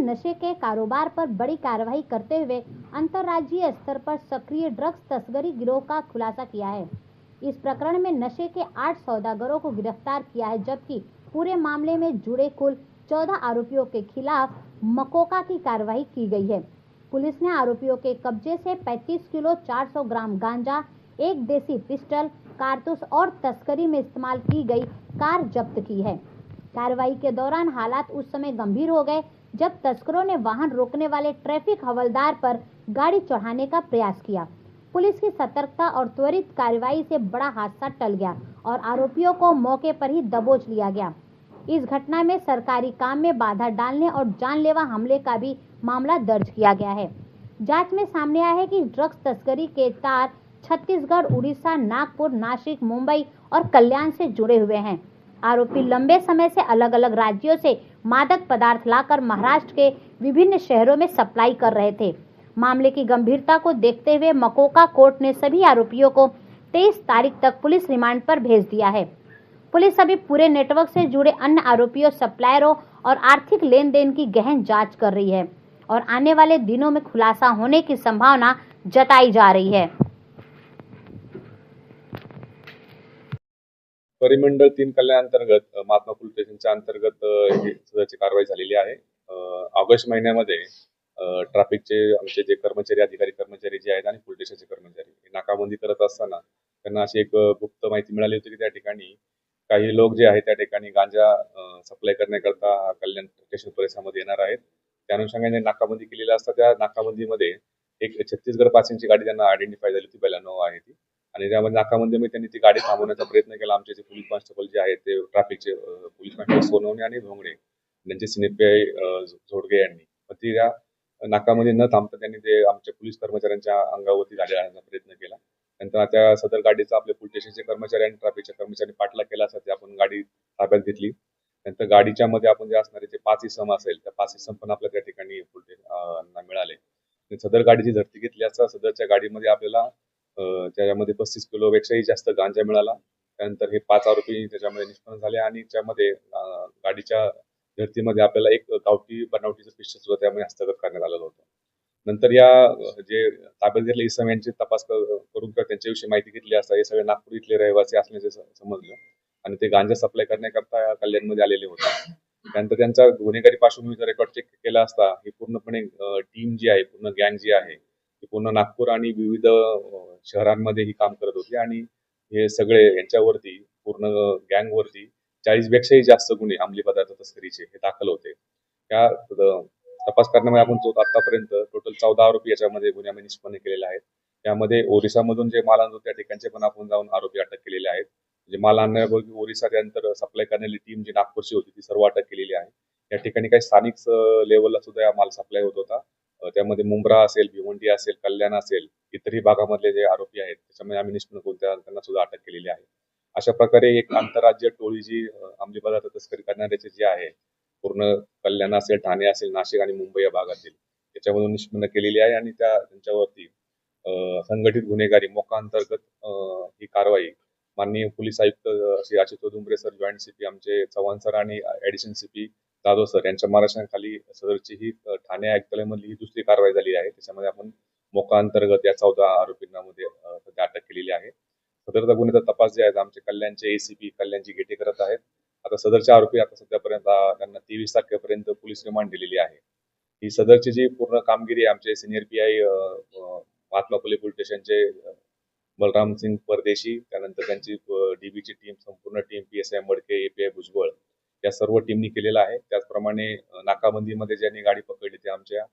नशे के कारोबार पर बड़ी कार्रवाई करते हुए अंतर्राज्यीय स्तर पर सक्रिय ड्रग्स तस्करी गिरोह का खुलासा किया है। इस प्रकरण में नशे के 8 सौदागरों को गिरफ्तार किया है, जबकि पूरे मामले में जुड़े कुल 14 आरोपियों के खिलाफ मकोका की कार्रवाई की गई है। पुलिस ने आरोपियों के कब्जे से 35 किलो 400 ग्राम गांजा, एक देसी पिस्टल, कारतूस और तस्करी में इस्तेमाल की गई कार जब्त की है। कार्रवाई के दौरान हालात उस समय गंभीर हो गए जब तस्करों ने वाहन रोकने वाले ट्रैफिक हवलदार पर गाड़ी चढ़ाने का प्रयास किया। पुलिस की सतर्कता और त्वरित कार्रवाई से बड़ा हादसा टल गया और आरोपियों को मौके पर ही दबोच लिया गया। इस घटना में सरकारी काम में बाधा डालने और जानलेवा हमले का भी मामला दर्ज किया गया है। जांच में सामने आया है कि ड्रग्स तस्करी के तार छत्तीसगढ़, उड़ीसा, नागपुर, नासिक, मुंबई और कल्याण से जुड़े हुए हैं। आरोपी लंबे समय से अलग अलग राज्यों से मादक पदार्थ लाकर महाराष्ट्र के विभिन्न शहरों में सप्लाई कर रहे थे। मामले की गंभीरता को देखते हुए मकोका कोर्ट ने सभी आरोपियों को 23 तारीख तक पुलिस रिमांड पर भेज दिया है। पुलिस अभी पूरे नेटवर्क से जुड़े अन्य आरोपियों, सप्लायरों और आर्थिक लेन देन की गहन जांच कर रही है और आने वाले दिनों में खुलासा होने की संभावना जताई जा रही है। परिमंडळ 3 कल्याण अंतर्गत महात्मा फुले स्टेशनच्या अंतर्गत सदरची कारवाई झालेली आहे। ऑगस्ट महिन्यामध्ये ट्रॅफिकचे आमचे जे कर्मचारी, अधिकारी कर्मचारी जे आहेत आणि पोलीस स्टेशनचे कर्मचारी नाकाबंदी करत असताना त्यांना अशी एक गुप्त माहिती मिळाली होती की त्या ठिकाणी काही लोक जे आहेत त्या ठिकाणी गांजा सप्लाय करण्याकरता कल्याण स्टेशन परिसरामध्ये येणार आहेत। त्या अनुषंगाने नाकाबंदी केलेली असता त्या नाकाबंदीमध्ये एक छत्तीसगड पासिंगची गाडी त्यांना आयडेंटिफाय झाली होती, बेलानो आहे ती, आणि त्यामध्ये नाकाबंदीमध्ये त्यांनी ती गाडी थांबवण्याचा प्रयत्न केला। आमचे जे पोलीस कॉन्स्टेबल जे आहेत ते ट्रॅफिकचे पोलीस कॉन्स्टेबल सोनवणे आणि धोंगडे यांचे सिनियर पीआय झोडगे यांनी ती त्या नाकामध्ये न थांबता त्यांनी ते आमच्या पोलीस कर्मचाऱ्यांच्या अंगावरती गाडी आणण्याचा प्रयत्न केला। नंतर त्या सदर गाडीचा आपल्या पोलीस स्टेशनचे कर्मचारी आणि ट्रॅफिकच्या कर्मचाऱ्यांनी पाठलाग केला असता आपण गाडी ताब्यात घेतली। नंतर गाडीच्या मध्ये आपण जे असणारे जे 5 इसम असेल त्या 5 इसम पण आपल्या त्या ठिकाणी मिळाले। सदर गाडीची झडती घेतली असता सदरच्या गाडीमध्ये आपल्याला त्याच्यामध्ये 35 किलोपेक्षाही जास्त गांजा मिळाला। त्यानंतर हे 5 आरोपी त्याच्यामध्ये निष्पन्न झाले आणि त्यामध्ये गाडीच्या झडतीमध्ये आपल्याला एक गावठी बनावटीचं पिस्टल सुद्धा त्यामध्ये हस्तगत करण्यात आलेलं होतं। नंतर या जे ताब्यात घेतले इसम यांची तपास करून त्यांच्याविषयी माहिती घेतली असता हे सगळे नागपूर इथले रहिवासी असल्याचे समजलं आणि ते गांजा सप्लाय करण्याकरता कल्याणमध्ये आलेले होते। त्यानंतर त्यांचा गुन्हेगारी पार्श्वभूमीचा रेकॉर्ड चेक केला असता ही पूर्णपणे टीम जी आहे, पूर्ण गँग जी आहे ती पूर्ण नागपूर आणि विविध शहरांमध्ये ही काम करत होती आणि हे सगळे यांच्यावरती पूर्ण गँगवरती 40 पेक्षाही जास्त गुन्हे अंमली पदार्थ तस्करीचे हे दाखल होते। त्या तपास करण्यामध्ये आपण आतापर्यंत टोटल 14 आरोपी याच्यामध्ये गुन्ह्यामध्ये निष्पन्न केलेले आहेत। त्यामध्ये ओरिसामधून जे माल आणतो त्या ठिकाणचे पण आपण जाऊन आरोपी अटक केलेले आहेत। म्हणजे माल आणण्यापूर्वी ओरिसा त्यानंतर सप्लाय करणारी टीम जी नागपूरची होती ती सर्व अटक केलेली आहे। या ठिकाणी काही स्थानिक लेवलला सुद्धा हा माल सप्लाय होत होता। त्यामध्ये मुंब्रा असेल, भिवंडी असेल, कल्याण असेल, इतरही भागामधले जे आरोपी आहेत त्याच्यामध्ये आम्ही निष्पन्न करून त्यांना सुद्धा अटक केलेली आहे। अशा प्रकारे एक आंतरराज्य टोळी जी अंमली पदार्थ तस्करी करणाऱ्याचे जे आहे पूर्ण कल्याण असेल, ठाणे असेल, नाशिक आणि मुंबई या भागातील याच्यामधून निष्पन्न केलेली आहे आणि त्यांच्यावरती संघटित गुन्हेगारी मोका अंतर्गत ही कारवाई माननीय पोलीस आयुक्त Shri Ashutosh Dumbre sir, joint CP आमचे चव्हाण सर आणि ऍडिशनल सीपी जाधव सर यांच्या मार्गदर्शनाखाली सदरची ही ठाणे आयुक्तालयामधली ही दुसरी कारवाई झाली आहे। त्याच्यामध्ये आपण मोका अंतर्गत या 14 आरोपींमध्ये सध्या अटक केलेली आहे। सदरचा गुन्ह्याचा तपास जे आहे आमचे कल्याणचे एसीपी कल्याणची गेटे करत आहेत। आता सदरचे आरोपी आता सध्यापर्यंत त्यांना 23 तारखेपर्यंत पोलीस रिमांड दिलेली आहे। ही सदरची जी पूर्ण कामगिरी आमचे senior PI Mahatma Phule police स्टेशनचे बलराम सिंग परदेशी, त्यानंतर त्यांची डीबीची टीम, संपूर्ण टीम, पीएसआय मडके, एपीआय भुजबळ या सर्व टीमनी केलेला आहे। त्याचप्रमाणे नाकाबंदीमध्ये ज्यांनी गाडी पकडली ते आमच्या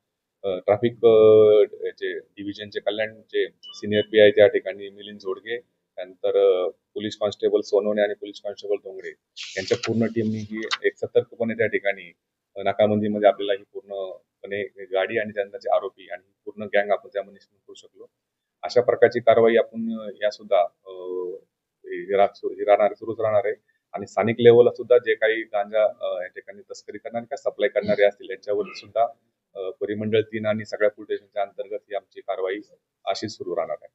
ट्रॅफिक डिव्हिजनचे कल्याणचे सिनियर पीआय त्या ठिकाणी मिलिंद झोडगे, त्यानंतर पोलीस कॉन्स्टेबल सोनवणे आणि पोलीस कॉन्स्टेबल धोंगडे यांच्या पूर्ण टीमनी ही एक सतर्कपणे त्या ठिकाणी नाकाबंदीमध्ये आपल्याला ही पूर्णपणे गाडी आणि त्यांचे आरोपी आणि पूर्ण गँग आपण त्यामध्ये निष्पन्न करू शकलो। अशा प्रकारची कारवाई आपण या सुद्धा सुरूच राहणार आहे आणि स्थानिक लेवलला सुद्धा जे काही गांजा या ठिकाणी तस्करी करणारे किंवा सप्लाय करणारे असतील यांच्यावर सुद्धा परिमंडळ 3 आणि सगळ्या पोलीस स्टेशनच्या अंतर्गत ही आमची कारवाई अशी सुरू राहणार आहे।